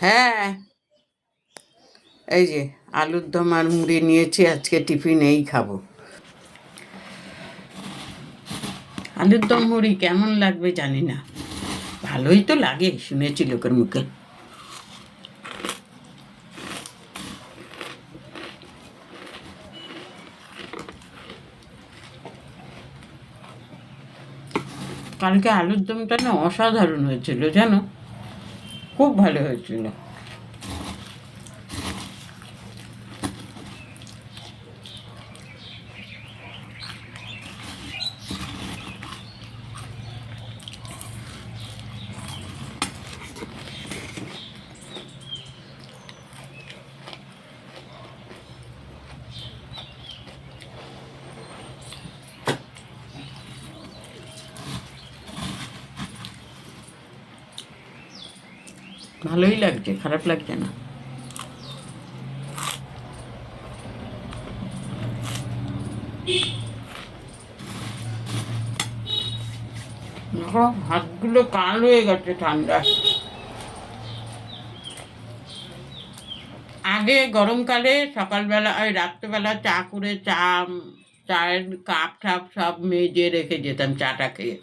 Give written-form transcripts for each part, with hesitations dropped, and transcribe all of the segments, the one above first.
হ্যাঁ, এই যে আলুর দম আর মুড়ি নিয়েছি, আজকে টিফিন এই খাবো। আলুর দম মুড়ি কেমন লাগবে জানি না, ভালোই তো লাগে শুনেছি লোকের মুখে। কালকে আলুর দমটা না অসাধারণ হয়েছিল জানো, খুব ভালো হয়েছিল। ভালোই লাগছে, খারাপ লাগছে না। দেখো হাতগুলো কাল হয়ে গেছে ঠান্ডায়। আগে গরমকালে সকালবেলা ওই রাত্রেবেলা চা করে চায়ের কাপ টাপ সব মেজে রেখে যেতাম চাটা খেয়ে।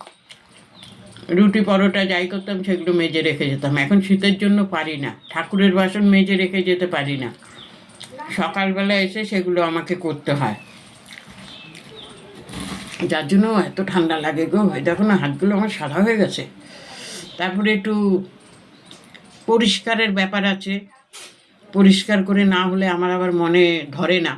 রুটি পরোটা যাই করতাম সেগুলো মেজে রেখে যেতাম। এখন শীতের জন্য পারি না, ঠাকুরের বাসন মেজে রেখে যেতে পারি না, সকালবেলা এসে সেগুলো আমাকে করতে হয়, যার জন্য এত ঠান্ডা লাগে গো। এই দেখো না হাতগুলো আমার সাদা হয়ে গেছে। তারপরে একটু পরিষ্কারের ব্যাপার আছে, পরিষ্কার করে না হলে আমার আবার মনে ধরে না।